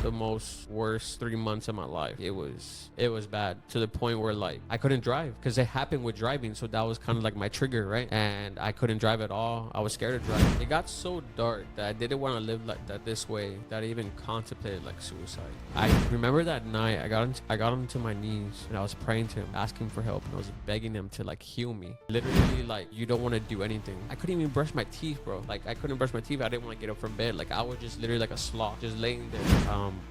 the most worst 3 months of my life. It was bad to the point where like I couldn't drive because it happened with driving. So that was kind of like my trigger, right? And I couldn't drive at all. I was scared to drive. It got so dark that I didn't want to live like that this way, that I even contemplated like suicide. I remember that night I got onto my knees and I was praying to him, asking for help, and I was begging him to like heal me. Literally, like, you don't want to do anything. I couldn't even brush my teeth, bro. Like, I couldn't brush my teeth. I didn't want to get up from bed. Like, I was just literally like a sloth, just laying there.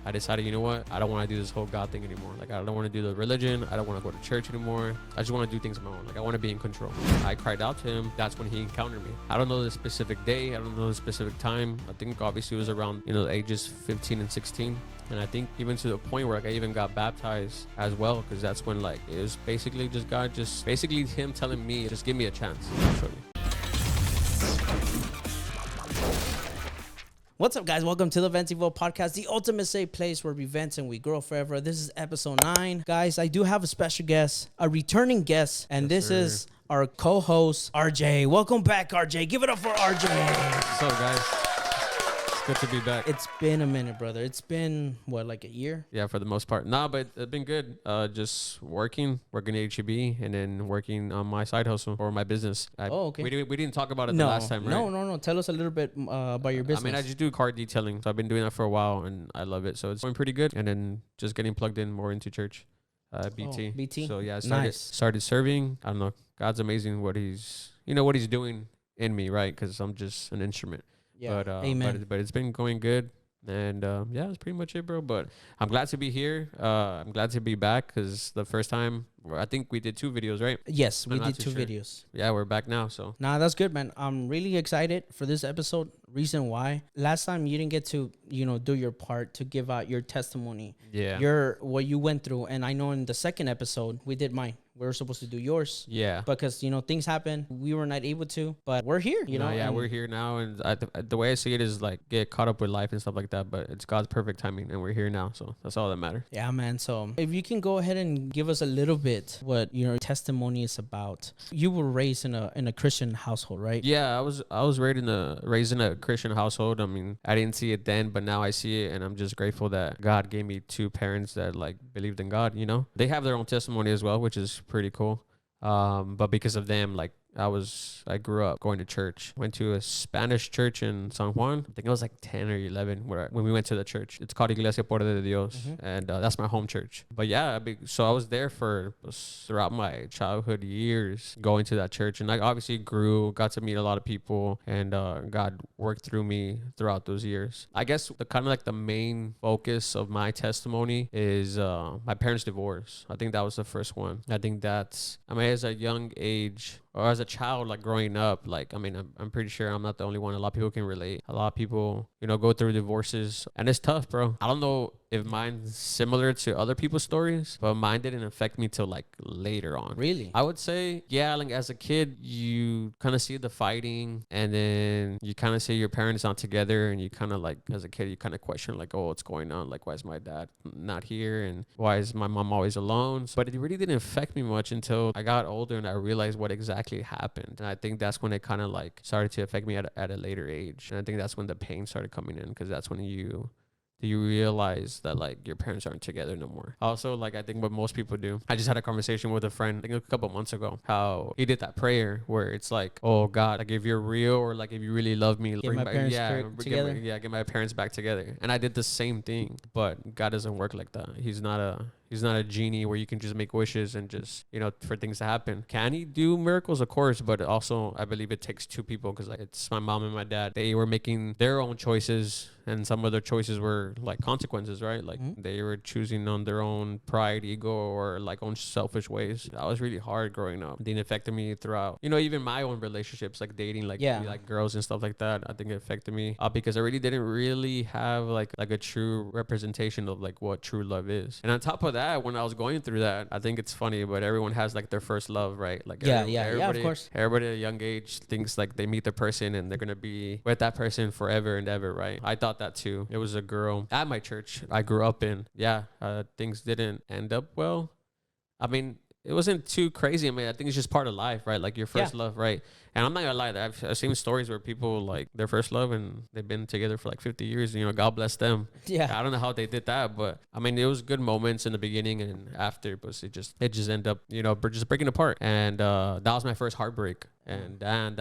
I decided, you know what? I don't want to do this whole God thing anymore. Like, I don't want to do the religion. I don't want to go to church anymore. I just want to do things on my own. Like, I want to be in control. I cried out to him. That's when he encountered me. I don't know the specific day. I don't know the specific time. I think obviously it was around, the ages 15 and 16. And I think even to the point where like I even got baptized as well, because that's when like it was basically just God, just basically him telling me, just give me a chance. Actually. What's up, guys? Welcome to the Ventivo Podcast, the ultimate safe place where we vent and we grow forever. This is episode 9. Guys, I do have a special guest, a returning guest, and this is our co-host, RJ. Welcome back, RJ. Give it up for RJ. What's up, guys? Good to be back. It's been a minute, brother. It's been, what, like a year? Yeah, for the most part. Nah, but it's been good. Just working at HEB, and then working on my side hustle or my business. Okay. We didn't talk about it the last time, right? No. Tell us a little bit about your business. I mean, I just do car detailing. So I've been doing that for a while, and I love it. So it's going pretty good. And then just getting plugged in more into church. BT. BT? So yeah, started serving. I don't know. God's amazing what he's doing in me, right? Because I'm just an instrument. Yeah. But Amen. but it's been going good, and yeah, that's pretty much it, bro. But I'm glad to be here. I'm glad to be back because the first time I think we did 2 videos, right? Yes, we I'm not did too 2 sure. videos. Yeah, we're back now. So Nah, that's good, man. I'm really excited for this episode. Reason why, last time you didn't get to, do your part to give out your testimony. yeah, What you went through. And I know in the second episode, we did mine. We were supposed to do yours. yeah. Because, things happen. We were not able to, but we're here, Yeah, and we're here now, and the way I see it is like get caught up with life and stuff like that. But it's God's perfect timing, and we're here now, so that's all that matters. Yeah, man. So if you can go ahead and give us a little bit what your testimony is about. You were raised in a Christian household, right? Yeah, I was raised in a Christian household. I mean, I didn't see it then, but now I see it, and I'm just grateful that God gave me 2 parents that like believed in God. They have their own testimony as well, which is pretty cool. But because of them, like I grew up going to church. Went to a Spanish church in San Juan. I think I was like 10 or 11 when we went to the church. It's called Iglesia Puerta de Dios, and that's my home church. But yeah, so I was there throughout my childhood years, going to that church, and I obviously grew, got to meet a lot of people, and God worked through me throughout those years. I guess the main focus of my testimony is my parents' divorce. I think that was the first one. I think as a young age, or as a child, like growing up, like, I mean, I'm pretty sure I'm not the only one. A lot of people can relate. A lot of people, go through divorces, and it's tough, bro. I don't know if mine's similar to other people's stories, but mine didn't affect me till like later on. Really? I would say, yeah, like as a kid, you kind of see the fighting, and then you kind of see your parents not together, and you kind of like, as a kid, you kind of question like, oh, what's going on? Like, why is my dad not here? And why is my mom always alone? But it really didn't affect me much until I got older and I realized what exactly happened. And I think that's when it kind of like started to affect me at a later age. And I think that's when the pain started coming in, because that's when you realize that like your parents aren't together no more. Also, like I think what most people do, I just had a conversation with a friend, I think a couple months ago, how he did that prayer where it's like, oh God, like if you're real, or like if you really love me, Get my parents together. Get my parents back together. And I did the same thing, but God doesn't work like that. He's not a genie where you can just make wishes and just, for things to happen. Can he do miracles? Of course. But also, I believe it takes 2 people, because like it's my mom and my dad. They were making their own choices, and some of their choices were like consequences, right? Like they were choosing on their own pride, ego, or like own selfish ways. That was really hard growing up. It affected me throughout, even my own relationships, like dating, like girls and stuff like that. I think it affected me because I didn't have like a true representation of like what true love is. And on top of that, when I was going through that, I think it's funny, but everyone has like their first love, right? Like of course. Everybody at a young age thinks like they meet the person and they're gonna be with that person forever and ever, right? I thought that too. It was a girl at my church I grew up in. Things didn't end up well. I mean, it wasn't too crazy. I mean, I think it's just part of life, right? Like your first Yeah. love, right? And I'm not gonna lie, I've seen stories where people like their first love and they've been together for like 50 years. You know, God bless them. Yeah. I don't know how they did that, but I mean, it was good moments in the beginning and after, but it just ended up, you know, just breaking apart. And that was my first heartbreak, and that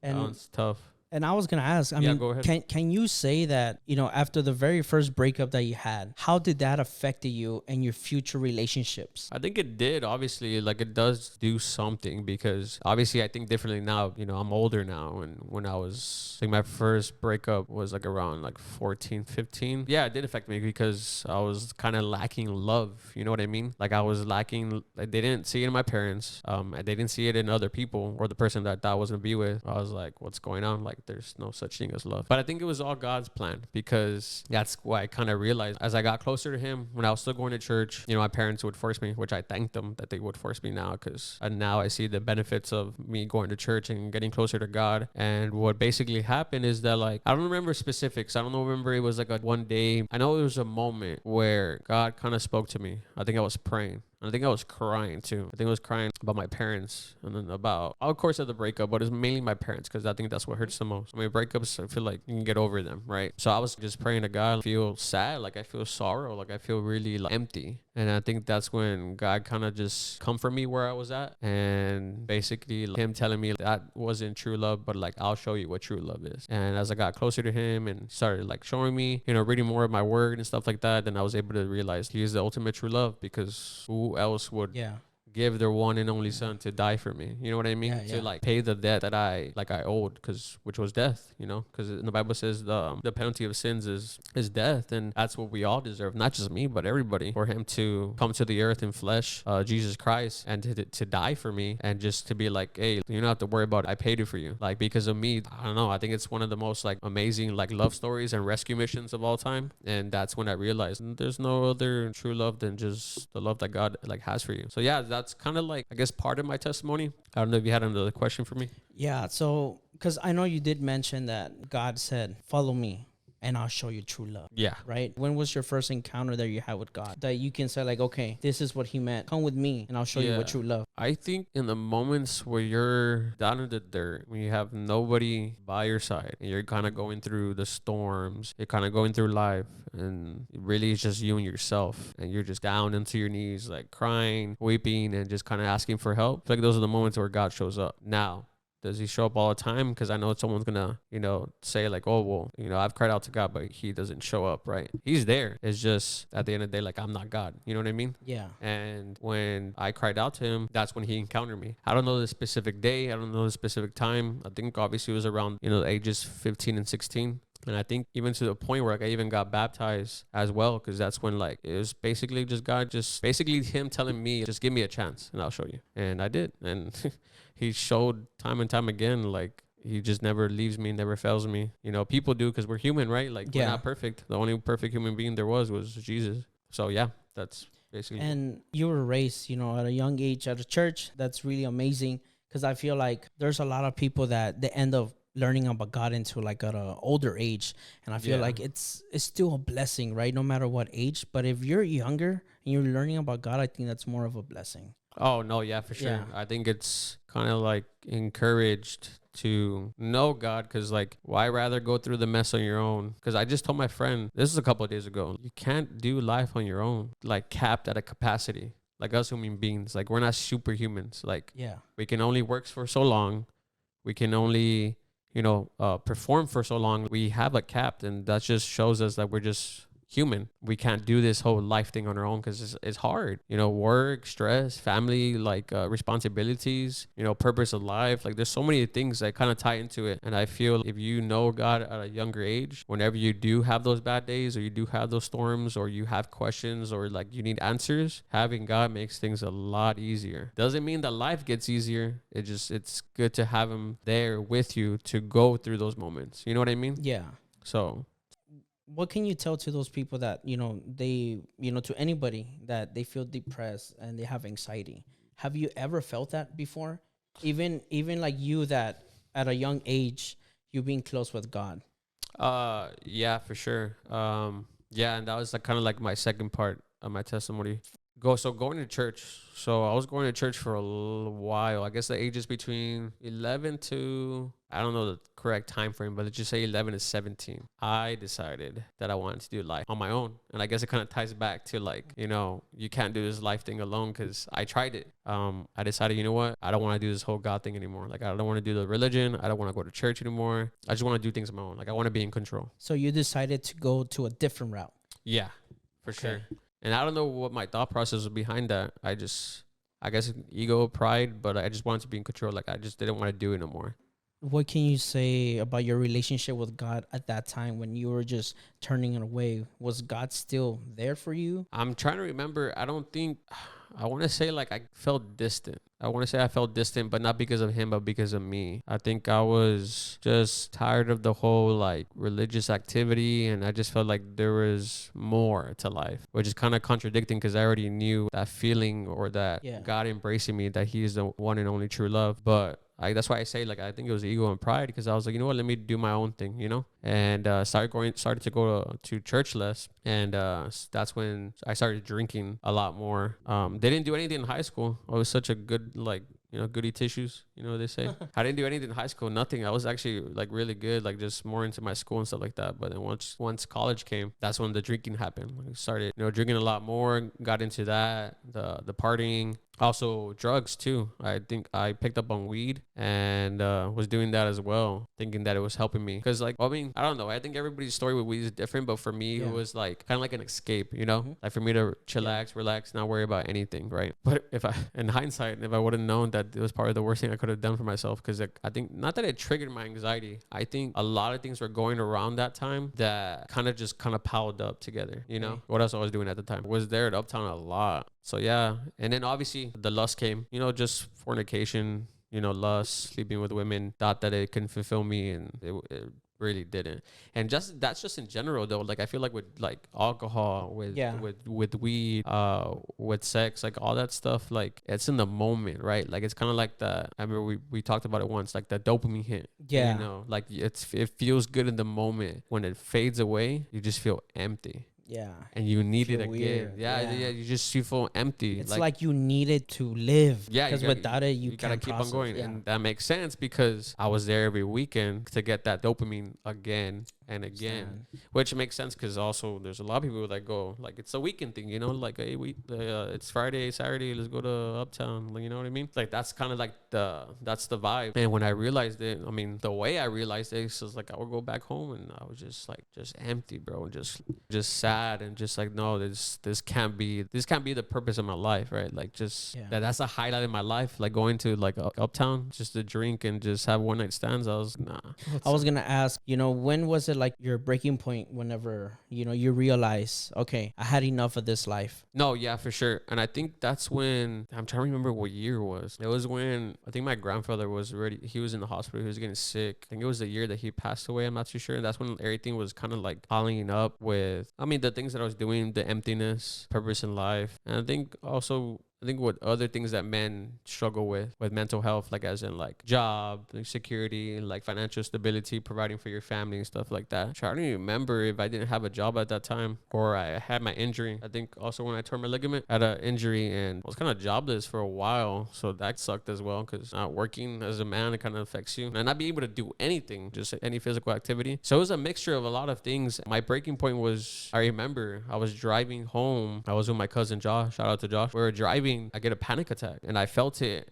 And one's tough. And I was gonna ask, I Yeah, mean, go ahead. can you say that, you know, after the very first breakup that you had, how did that affect you and your future relationships? I think it did. Obviously, like it does do something because obviously I think differently now. You know, I'm older now, and when I was like my first breakup was like around like 14, 15. Yeah, it did affect me because I was kind of lacking love. You know what I mean? Like I was lacking. Like they didn't see it in my parents. And they didn't see it in other people or the person that I was gonna be with. I was like, what's going on? Like there's no such thing as love. But I think it was all God's plan because that's why I kind of realized as I got closer to Him when I was still going to church. You know, my parents would force me, which I thank them that they would force me now because now I see the benefits of me going to church and getting closer to God. And what basically happened is that like I don't remember specifics. I don't remember it was like a one day. I know it was a moment where God kind of spoke to me. I think I was praying. And I think I was crying too. I think I was crying about my parents and then about, of course, of the breakup, but it's mainly my parents because I think that's what hurts the most. I mean, breakups, I feel like you can get over them, right? So I was just praying to God, I feel sad, like I feel sorrow, like I feel really like empty. And I think that's when God kind of just comforted me where I was at. And basically like, Him telling me that wasn't true love, but like, I'll show you what true love is. And as I got closer to Him and started like showing me, you know, reading more of my word and stuff like that, then I was able to realize He is the ultimate true love because who else would Yeah. give their one and only son to die for me? You know what I mean? Yeah, To yeah. like pay the debt that I owed, because which was death. You know, because the Bible says the penalty of sins is death, and that's what we all deserve. Not just me, but everybody. For Him to come to the earth in flesh, Jesus Christ, and to die for me, and just to be like, hey, you don't have to worry about it. I paid it for you. Like because of me, I don't know. I think it's one of the most like amazing like love stories and rescue missions of all time. And that's when I realized there's no other true love than just the love that God like has for you. So yeah, that's kind of like I guess part of my testimony. I don't know if you had another question for me. Yeah. So, because I know you did mention that God said, "Follow me, and I'll show you true love." Yeah. Right? When was your first encounter that you had with God that you can say like, okay, this is what He meant. Come with me, and I'll show you what Yeah. true love. I think in the moments where you're down in the dirt, when you have nobody by your side, and you're kind of going through the storms, you're kind of going through life, and it really it's just you and yourself, and you're just down into your knees, like crying, weeping, and just kind of asking for help. I feel like those are the moments where God shows up. Now, does He show up all the time? Because I know someone's gonna, you know, say like, oh well, you know, I've cried out to God, but He doesn't show up, right? He's there. It's just at the end of the day, like I'm not God. You know what I mean? Yeah. And when I cried out to Him, that's when He encountered me. I don't know the specific day. I don't know the specific time. I think obviously it was around, you know, the ages 15 and 16. And I think even to the point where like I even got baptized as well, because that's when like it was basically just God, just basically Him telling me, just give me a chance and I'll show you. And I did. And He showed time and time again, like He just never leaves me, never fails me. You know, people do because we're human, right? Like we're Yeah. not perfect. The only perfect human being there was Jesus. So yeah, that's basically. And you were raised, you know, at a young age at a church. That's really amazing because I feel like there's a lot of people that they end up learning about God into like at an older age, and I feel Yeah. like it's still a blessing, right? No matter what age. But if you're younger and you're learning about God, I think that's more of a blessing. Oh no, yeah, for sure. Yeah. I think it's kind of like encouraged to know God, because like why rather go through the mess on your own? Because I just told my friend this is a couple of days ago, you can't do life on your own, like capped at a capacity. Like us human beings, like we're not superhumans. Like Yeah. we can only work for so long, we can only, you know, perform for so long. We have a cap, and that just shows us that we're just human. We can't do this whole life thing on our own because it's hard. You know, work, stress, family, like responsibilities, you know, purpose of life. Like there's so many things that kind of tie into it. And I feel if you know God at a younger age, whenever you do have those bad days or you do have those storms or you have questions or like you need answers, having God makes things a lot easier. Doesn't mean that life gets easier. It's good to have Him there with you to go through those moments. You know what I mean? Yeah. So What can you tell to those people that, you know, they, you know, to anybody that they feel depressed and they have anxiety? Have you ever felt that before? Even like you, that at a young age, you being close with God. yeah, for sure. Yeah, and that was like kind of like my second part of my testimony. Going to church. So I was going to church for a little while. I guess the ages between 11 to, I don't know the correct time frame, but let's just say 11 to 17. I decided that I wanted to do life on my own. And I guess it kind of ties back to like, you can't do this life thing alone, because I tried it. I decided, you know what? I don't want to do this whole God thing anymore. Like, I don't want to do the religion. I don't want to go to church anymore. I just want to do things on my own. Like, I want to be in control. So you decided to go to a different route. Yeah, for sure. And I don't know what my thought process was behind that. I guess ego, pride, but I just wanted to be in control. Like, I just didn't want to do it no more. What can you say about your relationship with God at that time when you were just turning it away? Was God still there for you? I'm trying to remember. I want to say like I felt distant. I want to say I felt distant, but not because of him, but because of me. I think I was just tired of the whole like religious activity, and I just felt like there was more to life, which is kind of contradicting because I already knew that feeling, or that God embracing me, that he is the one and only true love. But that's why I say, like, I think it was ego and pride, because I was like, you know what, let me do my own thing, and started to go to church less. And that's when I started drinking a lot more. They didn't do anything in high school. I was such a good, like, goody tissues, what they say. I didn't do anything in high school, nothing. I was actually like really good, like just more into my school and stuff like that. But then once college came, that's when the drinking happened. I started, drinking a lot more, got into that, the partying. Also drugs too. I think I picked up on weed and was doing that as well, thinking that it was helping me. Because I don't know. I think everybody's story with weed is different, but for me, it was like kind of like an escape, like for me to chillax, relax, not worry about anything, right? But in hindsight, if I would have known that it was probably the worst thing I could have done for myself, because I think not that it triggered my anxiety. I think a lot of things were going around that time that kind of piled up together, What else I was doing at the time? Was there at Uptown a lot. So yeah, and then obviously the lust came, just fornication, lust, sleeping with women. Thought that it can fulfill me, and it really didn't. And that's just in general though. Like I feel like with like alcohol, with weed, with sex, like all that stuff, like it's in the moment, right? Like it's kind of like I remember we talked about it once, like the dopamine hit. Yeah. Like it feels good in the moment. When it fades away, you just feel empty. Yeah. And you need it again. Weird. Yeah. You feel empty. It's like you need it to live. Yeah. Because without it, you gotta can't keep process. on going. Yeah. And that makes sense because I was there every weekend to get that dopamine again and again. Which makes sense because also there's a lot of people that go, like, it's a weekend thing, like, hey, it's Friday, Saturday, let's go to Uptown. Like, you know what I mean? Like, that's kind of like that's the vibe. And when I realized it, the way I realized it was like I would go back home and I was just like, just empty, bro. And just sad. And just like, no, this can't be the purpose of my life, right? Like that's a highlight in my life, like going to like Uptown just to drink and just have one night stands. I was I was gonna ask, when was it like your breaking point, whenever you realize, okay, I had enough of this life? No, yeah, for sure. And I think that's when, I'm trying to remember what year it was. It was when I think my grandfather he was in the hospital, he was getting sick. I think it was the year that he passed away, I'm not too sure. That's when everything was kind of like piling up with the things that I was doing, the emptiness, purpose in life. And I think what other things that men struggle with mental health, like as in like job, like security, like financial stability, providing for your family and stuff like that. I don't even remember if I didn't have a job at that time or I had my injury. I think also when I tore my ligament, I had an injury and I was kind of jobless for a while. So that sucked as well because not working as a man, it kind of affects you and not being able to do anything, just any physical activity. So it was a mixture of a lot of things. My breaking point was, I remember I was driving home. I was with my cousin Josh. Shout out to Josh. We were driving. I get a panic attack and I felt it.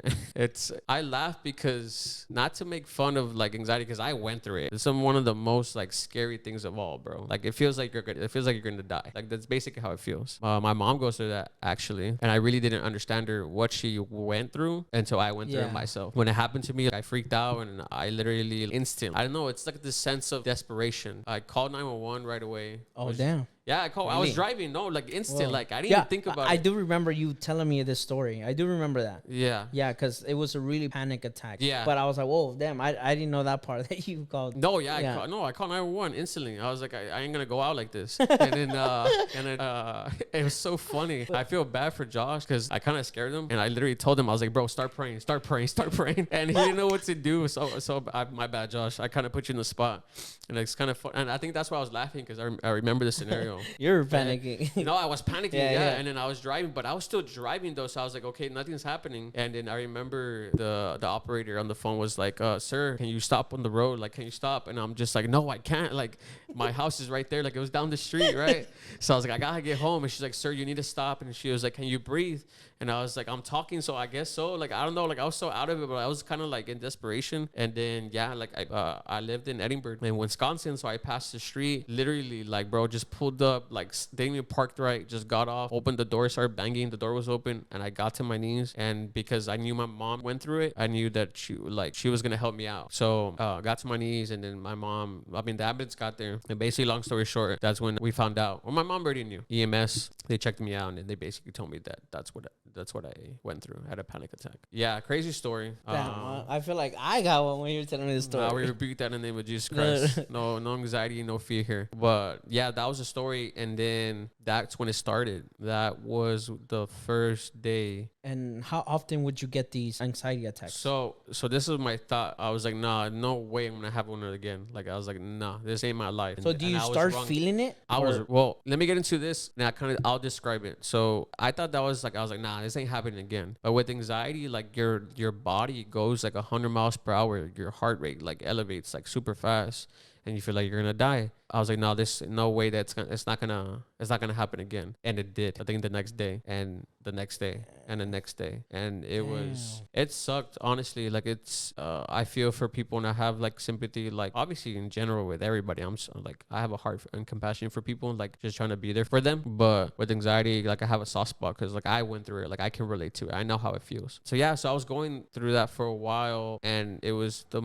I laugh because not to make fun of like anxiety, because I went through it. It's one of the most like scary things of all, bro. Like it feels like you're gonna die. Like that's basically how it feels. My mom goes through that actually, and I really didn't understand what she went through until I went through it myself. When it happened to me, I freaked out and I literally I don't know. It's like this sense of desperation. I called 911 right away. Oh damn. Yeah, I called. Really? I was driving. No, like instant. Whoa. Like I didn't even think about it. I do remember you telling me this story. I do remember that. Yeah. Yeah, because it was a really panic attack. Yeah. But I was like, whoa, damn! I didn't know that part that you called. No, yeah. I called 911 instantly. I was like, I ain't gonna go out like this. And then it was so funny. I feel bad for Josh because I kind of scared him, and I literally told him, I was like, bro, start praying, and he didn't know what to do. So my bad, Josh. I kind of put you in the spot, and it's kind of fun. And I think that's why I was laughing because I remember the scenario. though. You're And, panicking. I was panicking, Yeah, yeah, yeah. and then I was driving, but I was still driving though, so I was like, okay, nothing's happening. And then I remember the operator on the phone was like, sir, can you stop on the road? Like, can you stop? And I'm just like, no, I can't. Like, my house is right there. Like, it was down the street, right? So I was like, I gotta get home. And she's like, sir, you need to stop. And she was like, can you breathe? And I was like, I'm talking, so I guess so. Like, I don't know. Like, I was so out of it, but I was kind of like in desperation. And then, yeah, like I lived in Edinburgh, in Wisconsin. So I passed the street, literally, like, bro, just pulled up, like, didn't even parked right, just got off, opened the door, started banging. The door was open, and I got to my knees. And because I knew my mom went through it, I knew that she was gonna help me out. So got to my knees, and then the ambulance got there. And basically, long story short, that's when we found out. Well, my mom already knew. EMS, they checked me out, and they basically told me that that's what I went through. I had a panic attack. Yeah, crazy story. Damn, I feel like I got one when you're telling me this story. Nah, we rebuke that in the name of Jesus Christ. No anxiety, no fear here. But yeah, that was the story, and then that's when it started. That was the first day. And how often would you get these anxiety attacks? So this is my thought. I was like, nah, no way I'm gonna have one again. Like, I was like, nah, this ain't my life. So do you start feeling it? Well, let me get into this. Now, I'll describe it. So I thought that was like, I was like, nah, this ain't happening again. But with anxiety, like your body goes like 100 miles per hour. Your heart rate like elevates like super fast, and you feel like you're gonna die. I was like, no way it's not gonna happen again. And it did. I think the next day and the next day and the next day. And it sucked, honestly. Like, I feel for people, and I have like sympathy, like obviously in general with everybody. I have a heart and compassion for people, like just trying to be there for them. But with anxiety, like I have a soft spot because like I went through it. Like I can relate to it. I know how it feels. So yeah, so I was going through that for a while, and it was the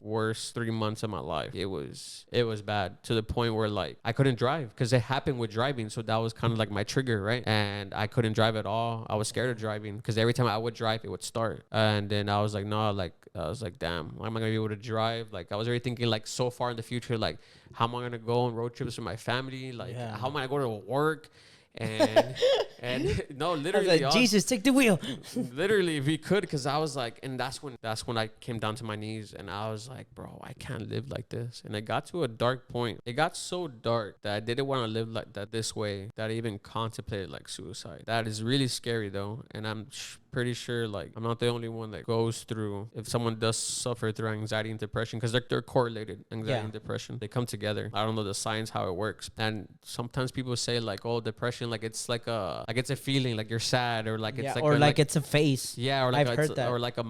worst 3 months of my life. It was bad, to the point where like I couldn't drive because it happened with driving. So that was kind of like my trigger, right? And I couldn't drive at all. I was scared of driving because every time I would drive, it would start. And then I was like, no, like I was like, damn, how am I gonna be able to drive? Like I was already thinking like so far in the future, like how am I gonna go on road trips with my family? Like how am I gonna go to work? And no, literally, like, Jesus, take the wheel. Literally, if we could, because I was like, and that's when I came down to my knees, and I was like, bro, I can't live like this. And it got to a dark point. It got so dark that I didn't want to live like that this way, that I even contemplated like suicide. That is really scary though, and I'm pretty sure like I'm not the only one that goes through. If someone does suffer through anxiety and depression, because they're correlated, anxiety and depression, they come together. I don't know the science how it works, and sometimes people say like, oh, depression, like it's like it's a feeling, like you're sad, or like it's like it's a phase. Yeah, or like I've heard that. or like a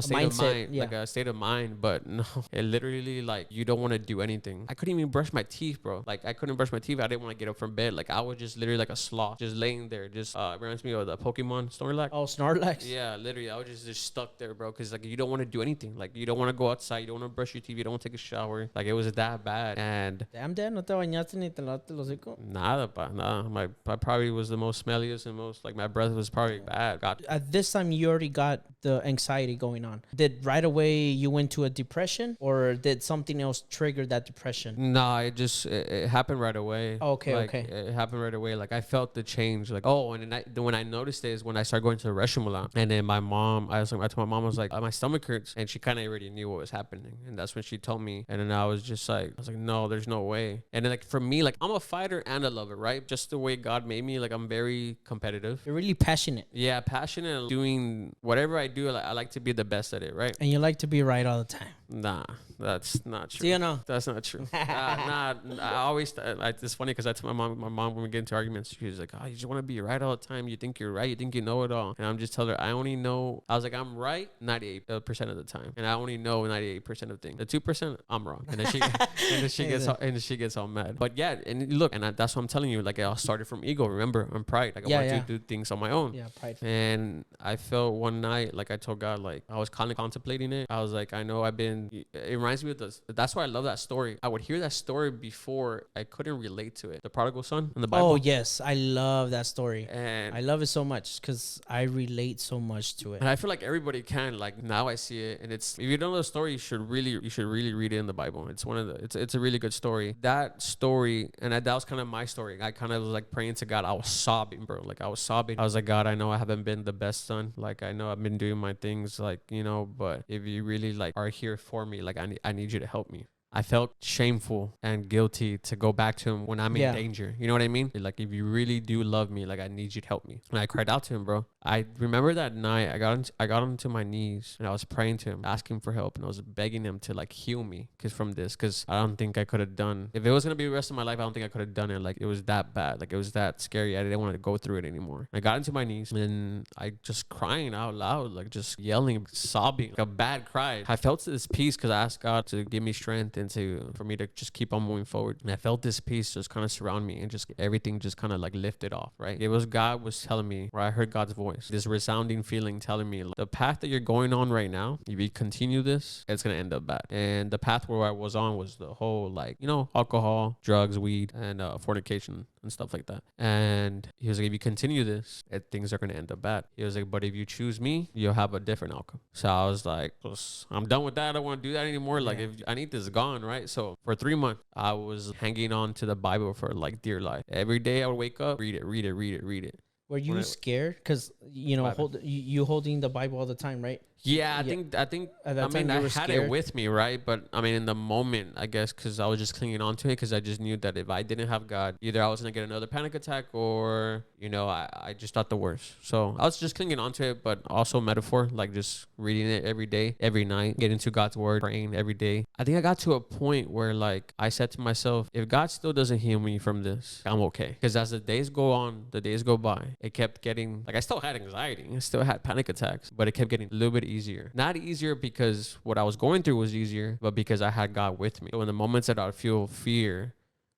state of mind, like a state of mind. But no, it literally like you don't want to do anything. I couldn't even brush my teeth, bro. Like I couldn't brush my teeth. I didn't want to get up from bed. Like I was just literally like a sloth, just laying there. Just reminds me of the Pokemon Snorlax. Oh, Snorlax. Yeah, literally, I was just stuck there, bro. Because like you don't want to do anything. Like you don't want to go outside. You don't want to brush your teeth. You don't want to take a shower. Like it was that bad. And damn, Dad, no te bañaste ni te lavaste el hocico? Nada, pa, nada. I probably was the most smelliest and most like my breath was probably bad. At this time, you already got the anxiety going on. Did right away you went to a depression, or did something else trigger that depression? Nah, it happened right away. Okay, like, okay. It happened right away. Like I felt the change. Like and then when I noticed it is when I started going to the restroom a lot. And then I told my mom, I was like, my stomach hurts, and she kind of already knew what was happening. And that's when she told me. And then I was like, no, there's no way. And then like for me, like I'm a fighter and a lover, right? Just the way God made me. Like I'm very competitive. You're really passionate. Yeah, passionate. Doing whatever I do, I like to be the best at it, right? And you like to be right all the time. Nah, that's not true. Do you know? That's not true. I always, it's funny because I tell my mom when we get into arguments, she's like, oh, you just want to be right all the time. You think you're right. You think you know it all. And I'm just telling her, I was like, I'm right 98% of the time. And I only know 98% of things. The 2%, I'm wrong. And then she gets all mad. But yeah, and look, and that's what I'm telling you. Like I started from ego. Remember, I'm pride. Like I want to do things on my own. Yeah, pride. And I felt one night, like I told God, like I was kind of contemplating it. I was like, I know it reminds me of this. That's why I love that story. I would hear that story before I couldn't relate to it. The prodigal son in the Bible. Oh, yes. I love that story. And I love it so much because I relate so much to it. And I feel like everybody can. Like now I see it, and it's, if you don't know the story, you should really read it in the Bible. It's it's a really good story. That story, and that was kind of my story. I kind of was like praying to God. I was sobbing, bro. Like I was sobbing. I was like, God, I know I haven't been the best son. Like I know I've been doing my things, like, but if you really like are here for me, like I need you to help me. I felt shameful and guilty to go back to him when I'm in danger. You know what I mean? Like, if you really do love me, like, I need you to help me. And I cried out to him, bro. I remember that night I got onto my knees and I was praying to him, asking for help, and I was begging him to like heal me because I don't think I could have done, if it was gonna be the rest of my life, I don't think I could have done it. Like, it was that bad, like it was that scary. I didn't want to go through it anymore. I got into my knees and I just crying out loud, like just yelling, sobbing, like a bad cry. I felt this peace because I asked God to give me strength and for me to just keep on moving forward. And I felt this peace just kind of surround me and just everything just kind of like lifted off, right? It was God was telling me, where I heard God's voice, this resounding feeling telling me, like, the path that you're going on right now, if you continue this, it's gonna end up bad. And the path where I was on was the whole, like, you know, alcohol, drugs, weed, and fornication and stuff like that. And he was like, if you continue this, things are gonna end up bad. He was like, but if you choose me, you'll have a different outcome. So I was like, I'm done with that. I don't want to do that anymore. Like, if I need this gone, right? So for 3 months, I was hanging on to the Bible for like dear life. Every day I would wake up, read it. Were you scared? Because, you know, you holding the Bible all the time, right? Yeah, I think I had it with me, right? But I mean, in the moment, I guess, because I was just clinging on to it, because I just knew that if I didn't have God, either I was going to get another panic attack or, you know, I just thought the worst. So I was just clinging on to it, but also metaphor, like just reading it every day, every night, getting to God's word, praying every day. I think I got to a point where, like, I said to myself, if God still doesn't heal me from this, I'm okay. Because as the days go on, the days go by, it kept getting, like, I still had anxiety, I still had panic attacks, but it kept getting a little bit easier. Not easier because what I was going through was easier, but because I had God with me. So in the moments that I would feel fear,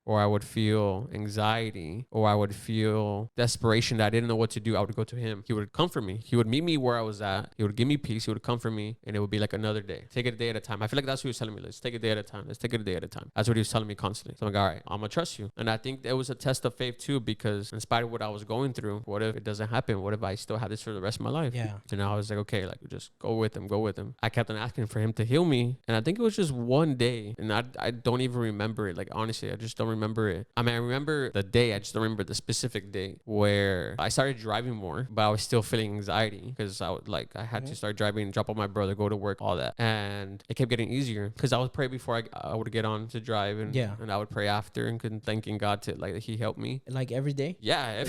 or I would feel anxiety, or I would feel desperation that I didn't know what to do, I would go to him. He would comfort me. He would meet me where I was at. He would give me peace. He would comfort me, and it would be like another day. Take it a day at a time. I feel like that's what he was telling me. Let's take it a day at a time. Let's take it a day at a time. That's what he was telling me constantly. So I'm like, all right, I'm going to trust you. And I think it was a test of faith too, because in spite of what I was going through, what if it doesn't happen? What if I still have this for the rest of my life? Yeah. So now I was like, okay, like, just go with him. I kept on asking for him to heal me. And I think it was just one day, and I don't even remember it. Like, honestly, I just don't remember it. I mean, I remember the day, I just don't remember the specific day where I started driving more, but I was still feeling anxiety because I had to start driving, drop off my brother, go to work, all that. And it kept getting easier because I would pray before I would get on to drive, and I would pray after and thanking God to, like, he helped me. Like every day? Yeah,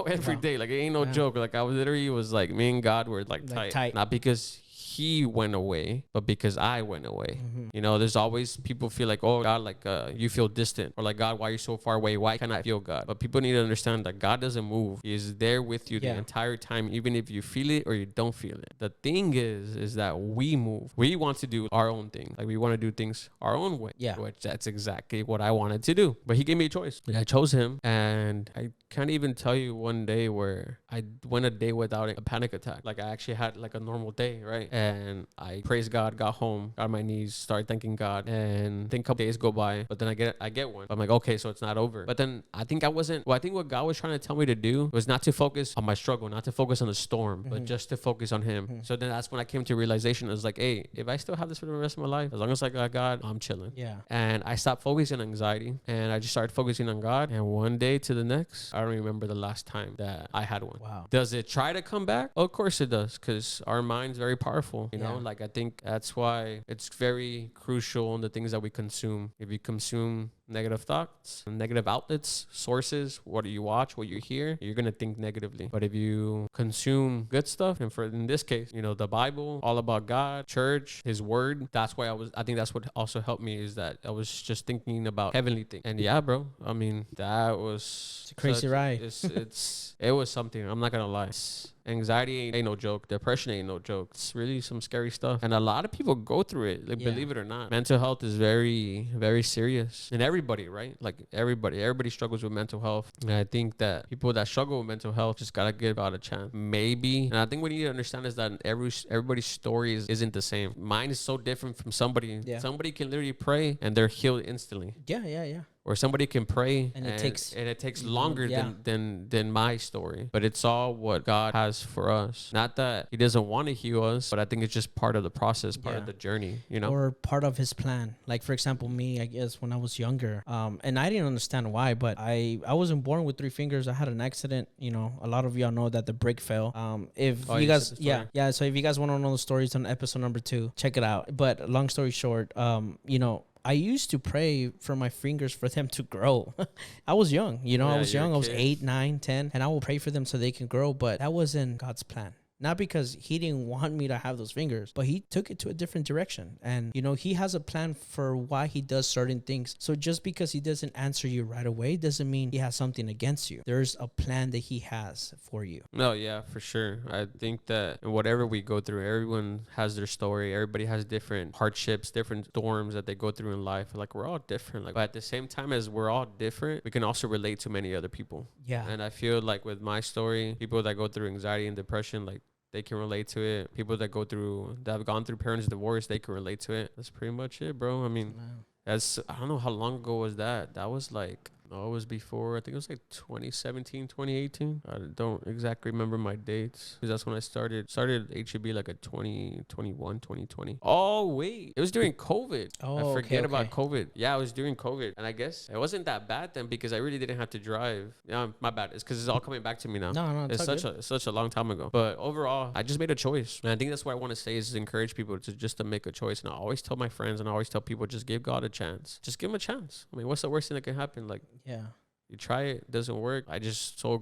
every day. Like, it ain't no joke. Like, I was literally was like, me and God were like tight. Not because he went away, but because I went away. You know, there's always people feel like, oh God, like you feel distant, or like, God, why are you so far away? Why can't I feel God? But people need to understand that God doesn't move. He is there with you the entire time, even if you feel it or you don't feel it. The thing is that we move. We want to do our own thing. Like, we want to do things our own way. Yeah. Which that's exactly what I wanted to do. But he gave me a choice. And I chose him. And I can't even tell you one day where I went a day without a panic attack. Like, I actually had like a normal day, right? And I praised God, got home, got on my knees, started thanking God, and I think a couple days go by, but then I get one. I'm like, okay, so it's not over. But then I think I think what God was trying to tell me to do was not to focus on my struggle, not to focus on the storm, but just to focus on him. So then that's when I came to realization. I was like, hey, if I still have this for the rest of my life, as long as I got God, I'm chilling. Yeah. And I stopped focusing on anxiety, and I just started focusing on God. And one day to the next, I don't remember the last time that I had one. Wow. Does it try to come back? Of course it does, because our mind's very powerful. You know, like, I think that's why it's very crucial in the things that we consume. If you consume negative thoughts, negative outlets, sources, what do you watch, what you hear, you're gonna think negatively. But if you consume good stuff, and in this case, you know, the Bible, all about God, church, his word, that's why I think that's what also helped me, is that I was just thinking about heavenly things. And yeah, bro, I mean, that was it's a crazy ride. It was something, I'm not gonna lie. Anxiety ain't no joke. Depression ain't no joke. It's really some scary stuff. And a lot of people go through it, like, believe it or not. Mental health is very, very serious. And everybody, right? Like, everybody struggles with mental health. And I think that people that struggle with mental health just gotta give out a chance. Maybe. And I think what you need to understand is that everybody's story isn't the same. Mine is so different from somebody. Yeah. Somebody can literally pray and they're healed instantly. Yeah. Or somebody can pray and it takes longer than my story. But it's all what God has for us. Not that he doesn't want to heal us, but I think it's just part of the process, part of the journey, you know? Or part of his plan. Like, for example, me, I guess, when I was younger, and I didn't understand why, but I wasn't born with 3 fingers. I had an accident. You know, a lot of y'all know that the brake fell. So if you guys want to know the stories on episode number 2, check it out. But long story short, you know, I used to pray for my fingers for them to grow. I was young, you know, Yeah, I was you're a young. I was kid. 8, 9, 10, and I will pray for them so they can grow. But that wasn't God's plan. Not because he didn't want me to have those fingers, but he took it to a different direction. And, you know, he has a plan for why he does certain things. So just because he doesn't answer you right away doesn't mean he has something against you. There's a plan that he has for you. No, yeah, for sure. I think that whatever we go through, everyone has their story. Everybody has different hardships, different storms that they go through in life. Like, we're all different. Like, but at the same time as we're all different, we can also relate to many other people. Yeah. And I feel like with my story, people that go through anxiety and depression, like, they can relate to it. People that have gone through parents' divorce, they can relate to it. That's pretty much it, bro. I mean, I don't know how long ago was that. That was like, no, it was before, I think it was like 2017, 2018. I don't exactly remember my dates because that's when I started HEB like a 2021, 2020. Oh, wait. It was during COVID. Oh, I forget okay. about COVID. Yeah, it was during COVID. And I guess it wasn't that bad then because I really didn't have to drive. Yeah, my bad. It's because it's all coming back to me now. No, It's such a long time ago. But overall, I just made a choice. And I think that's what I want to say is encourage people to make a choice. And I always tell my friends and I always tell people, just give God a chance. Just give him a chance. I mean, what's the worst thing that can happen? Like, Yeah. you try it, doesn't work. I just so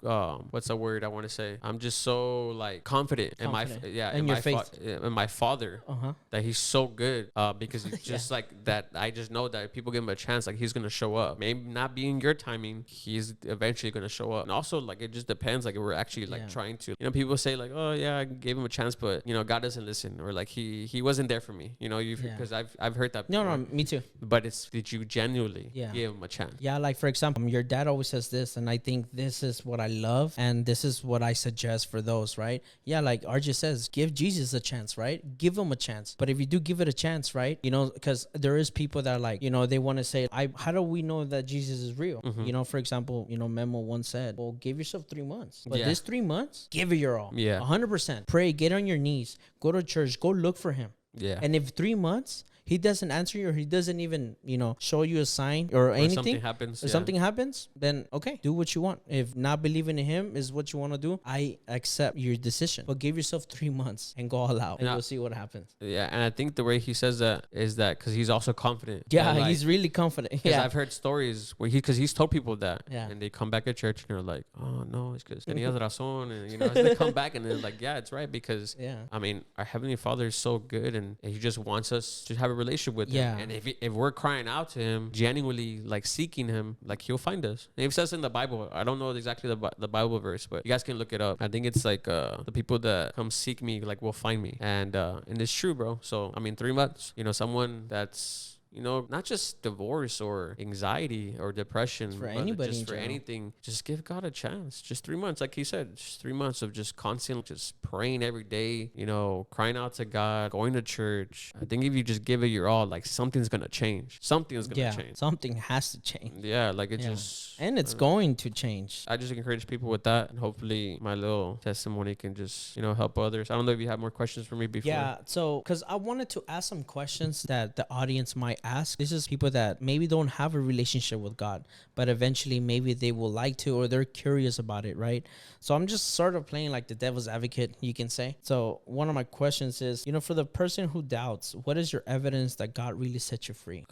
what's the word I want to say? I'm just so like confident in my In your faith. in my Father that He's so good because He's just like that. I just know that if people give Him a chance, like He's gonna show up. Maybe not be in your timing, He's eventually gonna show up. And also like it just depends. Like we're actually like trying to. You know, people say like, oh yeah, I gave Him a chance, but you know God doesn't listen, or like He wasn't there for me. You know, because I've heard that. No, before. me too. But did you genuinely give Him a chance? Yeah, like for example, your dad always says this, and I think this is what I love, and this is what I suggest for those, right? Yeah, like RJ says, give Jesus a chance, right? Give him a chance. But if you do give it a chance, right? You know, because there is people that like, you know, they want to say, how do we know that Jesus is real? You know, for example, you know, Memo once said, well, give yourself 3 months. But this 3 months, give it your all. Yeah. 100%. Pray, get on your knees, go to church, go look for him. Yeah. And if 3 months he doesn't answer you, or he doesn't even, you know, show you a sign or anything, something happens, then okay, do what you want. If not believing in him is what you want to do, I accept your decision. But give yourself 3 months and go all out, and you'll see what happens. Yeah, and I think the way he says that is that because he's also confident. Yeah, like, he's really confident. Yeah, I've heard stories where he's told people that, and they come back at church and they're like, oh no, it's because tenías razón, and you know, they come back and they're like, yeah, it's right, because I mean, our Heavenly Father is so good, and He just wants us to have a relationship with him. And if we're crying out to him, genuinely like seeking him, like He'll find us. And it says in the Bible, I don't know exactly the Bible verse, but you guys can look it up. I think it's like the people that come seek me like will find me, and it's true, bro. So I mean, 3 months, you know, someone that's, you know, not just divorce or anxiety or depression, for anybody, just for anything, just give God a chance. Just 3 months, like he said, just 3 months of just constantly just praying every day, you know, crying out to God, going to church. I think if you just give it your all, like something's gonna change. Something's gonna change. Something has to change. Yeah, like it just, and it's going to change. I just encourage people with that, and hopefully my little testimony can just, you know, help others. I don't know if you have more questions for me before. Yeah, so because I wanted to ask some questions that the audience might ask. This is people that maybe don't have a relationship with God, but eventually maybe they will like to, or they're curious about it, right? So I'm just sort of playing like the devil's advocate, you can say. So one of my questions is, you know, for the person who doubts, what is your evidence that God really set you free?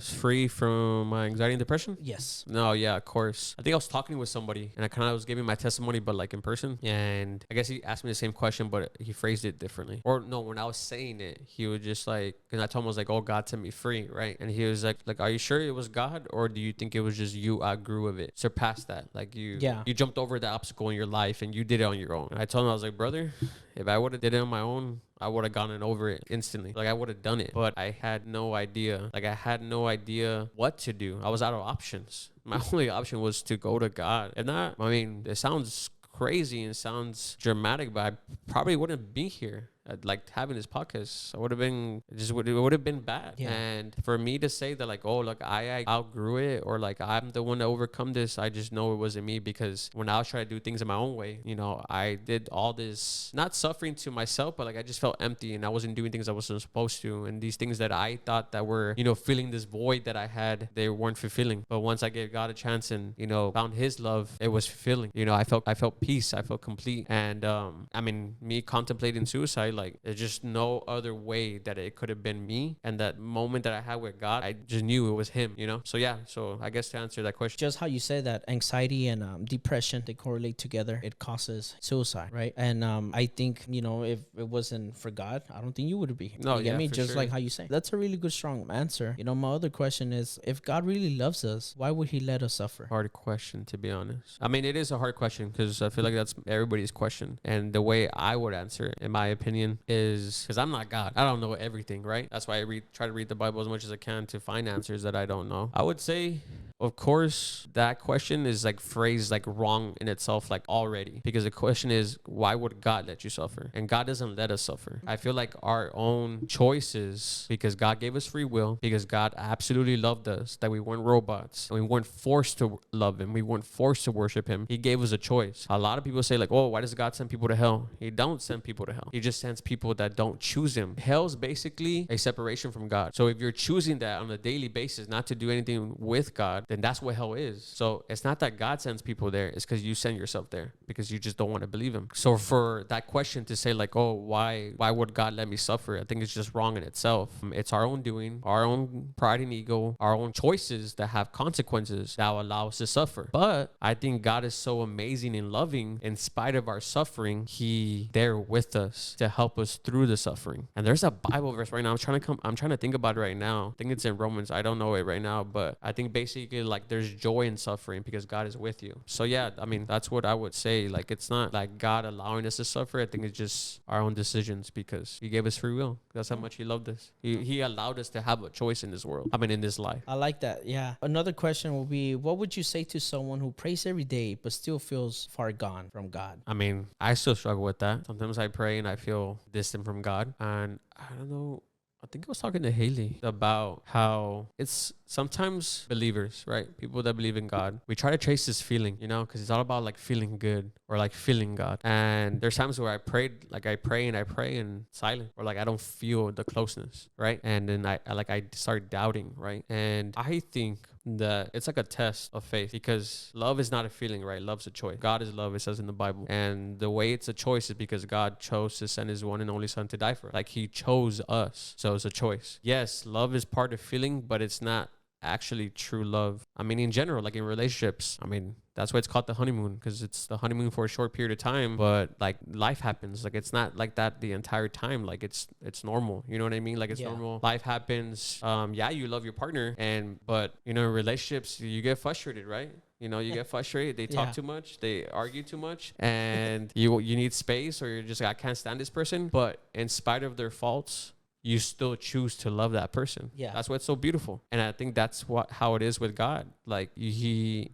Free from my anxiety and depression? Yes. No, yeah, of course. I think I was talking with somebody and I kind of was giving my testimony, but like in person. And I guess he asked me the same question, but he phrased it differently. Or no, when I was saying it, he was just like, because I told him, I was like, oh, God set me free, right? And he was like, are you sure it was God, or do you think it was just you outgrew of it, surpassed that? Like you jumped over the obstacle in your life and you did it on your own. And I told him, I was like, brother, if I would have did it on my own, I would have gotten over it instantly. Like I would have done it, but I had no idea. Like I had no idea what to do. I was out of options. My only option was to go to God. And that, I mean, it sounds crazy and sounds dramatic, but I probably wouldn't be here. Like having this podcast, I would have been it would have been bad. And for me to say that like, oh, look, I outgrew it, or like I'm the one to overcome this, I just know it wasn't me, because when I was trying to do things in my own way, you know, I did all this, not suffering to myself, but like I just felt empty and I wasn't doing things I wasn't supposed to, and these things that I thought that were, you know, filling this void that I had, they weren't fulfilling. But once I gave God a chance and, you know, found His love, it was fulfilling. You know, I felt peace, I felt complete. And I mean, me contemplating suicide, like there's just no other way that it could have been me. And that moment that I had with God, I just knew it was him, you know? So yeah, so I guess to answer that question. Just how you say that anxiety and depression, they correlate together. It causes suicide, right? And I think, you know, if it wasn't for God, I don't think you would be here. No, You get yeah, me? for Just sure. like how you say. That's a really good, strong answer. You know, my other question is, if God really loves us, why would he let us suffer? Hard question, to be honest. I mean, it is a hard question because I feel like that's everybody's question. And the way I would answer it, in my opinion, is because I'm not God. I don't know everything, right? That's why I try to read the Bible as much as I can to find answers that I don't know. I would say, of course, that question is like phrased like wrong in itself, like already, because the question is, why would God let you suffer? And God doesn't let us suffer. I feel like our own choices, because God gave us free will, because God absolutely loved us, that we weren't robots and we weren't forced to love him. We weren't forced to worship him. He gave us a choice. A lot of people say like, oh, why does God send people to hell? He don't send people to hell. He just sends people that don't choose him. Hell's basically a separation from God. So if you're choosing that on a daily basis, not to do anything with God, then that's what hell is. So it's not that God sends people there. It's because you send yourself there because you just don't want to believe him. So for that question to say like, oh, why would God let me suffer? I think it's just wrong in itself. It's our own doing, our own pride and ego, our own choices that have consequences that will allow us to suffer. But I think God is so amazing and loving. In spite of our suffering, he there with us to help us through the suffering. And there's a Bible verse right now. I'm trying to think about it right now. I think it's in Romans. I don't know it right now, but I think basically like there's joy in suffering because God is with you. So yeah, I mean, that's what I would say. Like, it's not like God allowing us to suffer. I think it's just our own decisions because he gave us free will. That's how much he loved us. He allowed us to have a choice in this world. I mean, in this life. I like that. Yeah. Another question will be, what would you say to someone who prays every day but still feels far gone from God? I mean, I still struggle with that. Sometimes I pray and I feel distant from God. And I don't know. I think I was talking to Haley about how it's sometimes believers, right? People that believe in God, we try to chase this feeling, you know, because it's all about like feeling good or like feeling God. And there's times where I prayed, like I pray and silent, or like I don't feel the closeness, right? And then I start doubting, right? And I think that it's like a test of faith because love is not a feeling, right? Love's a choice. God is love, it says in the Bible. And the way it's a choice is because God chose to send his one and only son to die for us. Like he chose us. So it's a choice. Yes, love is part of feeling, but it's not actually true love. I mean, in general, like in relationships, I mean, that's why it's called the honeymoon, because it's the honeymoon for a short period of time, but like life happens. Like it's not like that the entire time. Like it's normal. You know what I mean? Like it's normal. Life happens. Yeah, you love your partner, but you know, in relationships, you get frustrated, right? You know, you get frustrated. They talk too much. They argue too much, and you need space, or you're just like, I can't stand this person. But in spite of their faults, you still choose to love that person. Yeah, that's what's so beautiful. And I think that's how it is with God. Like he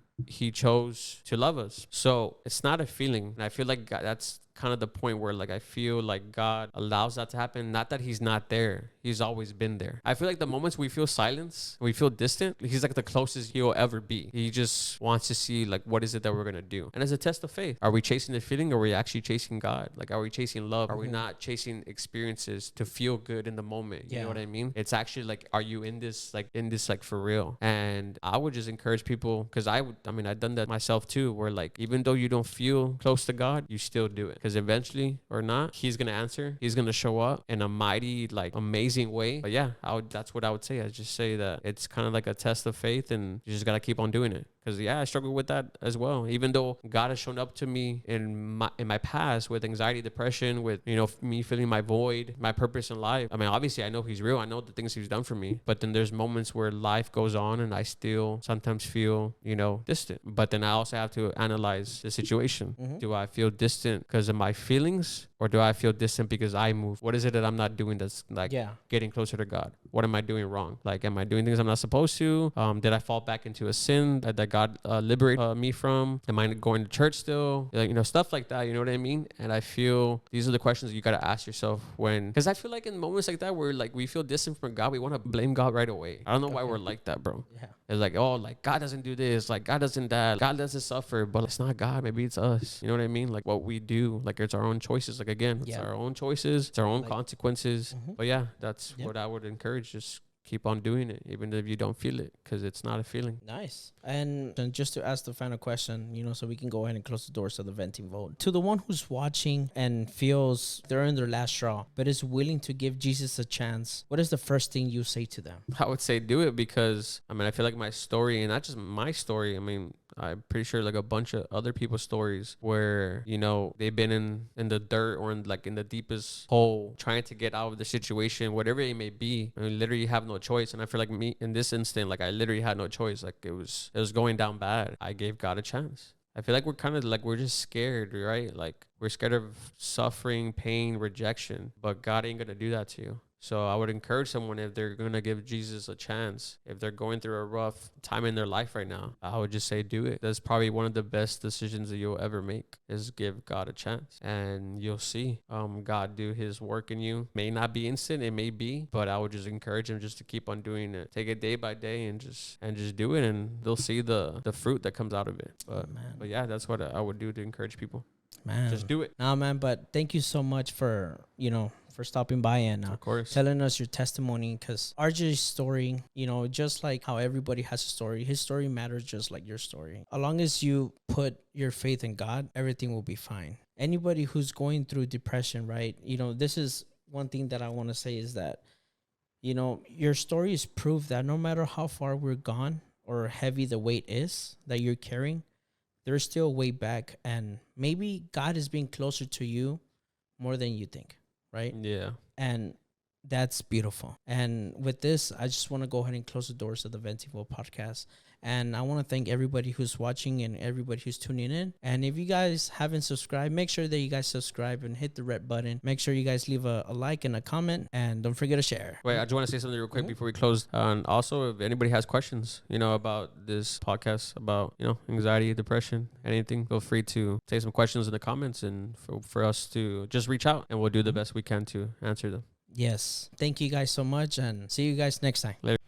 chose to love us. So it's not a feeling. And I feel like God, that's kind of the point where like I feel like God allows that to happen. Not that he's not there. He's always been there. I feel like the moments we feel silence, we feel distant, he's like the closest he'll ever be. He just wants to see like, what is it that we're going to do? And it's a test of faith. Are we chasing the feeling, or are we actually chasing God? Like, are we chasing love? Are we not chasing experiences to feel good in the moment? You know what I mean? It's actually like, are you in this like for real? And I would just encourage people, because I've done that myself too, where like, even though you don't feel close to God, you still do it. Because eventually or not, he's going to answer. He's going to show up in a mighty, like amazing way. But yeah, that's what I would say. I just say that it's kind of like a test of faith, and you just got to keep on doing it. Because I struggle with that as well. Even though God has shown up to me in my past with anxiety, depression, with, you know, me feeling my void, my purpose in life. I mean, obviously I know he's real. I know the things he's done for me. But then there's moments where life goes on and I still sometimes feel, you know, distant. But then I also have to analyze the situation. Do I feel distant because of my feelings, or do I feel distant because I move? What is it that I'm not doing that's like getting closer to God? What am I doing wrong? Like, am I doing things I'm not supposed to? Did I fall back into a sin that God liberate me from? Am I going to church still? Like, you know, stuff like that. You know what I mean? And I feel these are the questions you got to ask yourself because I feel like in moments like that where like we feel distant from God, we want to blame God right away. I don't know why we're like that, bro. Yeah. It's like, oh, like God doesn't do this, like God doesn't that, God doesn't suffer, but it's not God. Maybe it's us. You know what I mean? Like what we do, like it's our own choices. Like again, it's our own choices, it's our own consequences. But yeah, that's what I would encourage. Just keep on doing it, even if you don't feel it, because it's not a feeling. Nice. And just to ask the final question, so we can go ahead and close the doors of the venting vote. To the one who's watching and feels they're in their last straw, but is willing to give Jesus a chance, what is the first thing you say to them? I would say do it, because I feel like my story, and not just my story, I'm pretty sure like a bunch of other people's stories where, they've been in the dirt or in the deepest hole trying to get out of the situation, whatever it may be. Literally have no choice. And I feel like me in this instant, like I literally had no choice. Like it was going down bad. I gave God a chance. I feel like we're kind of like, we're just scared, right? Like we're scared of suffering, pain, rejection, but God ain't going to do that to you. So I would encourage someone, if they're going to give Jesus a chance, if they're going through a rough time in their life right now, I would just say do it. That's probably one of the best decisions that you'll ever make, is give God a chance. And you'll see God do his work in you. May not be instant, it may be, but I would just encourage him just to keep on doing it. Take it day by day and just do it, and they'll see the fruit that comes out of it. But yeah, that's what I would do to encourage people. Man, just do it. Nah, man, but thank you so much for, for stopping by and of course, telling us your testimony, because RJ's story, just like how everybody has a story, his story matters just like your story. As long as you put your faith in God, everything will be fine. Anybody who's going through depression, right? This is one thing that I want to say is that, your story is proof that no matter how far we're gone or heavy the weight is that you're carrying, there's still a way back, and maybe God is being closer to you more than you think, right? Yeah. And that's beautiful. And with this, I just want to go ahead and close the doors of the Venting Vote podcast. And I want to thank everybody who's watching and everybody who's tuning in. And if you guys haven't subscribed, make sure that you guys subscribe and hit the red button. Make sure you guys leave a like and a comment, and don't forget to share. Wait, I just want to say something real quick before we close. And also, if anybody has questions, about this podcast, about, anxiety, depression, anything, feel free to say some questions in the comments, and for us to just reach out, and we'll do the best we can to answer them. Yes. Thank you guys so much, and see you guys next time. Later.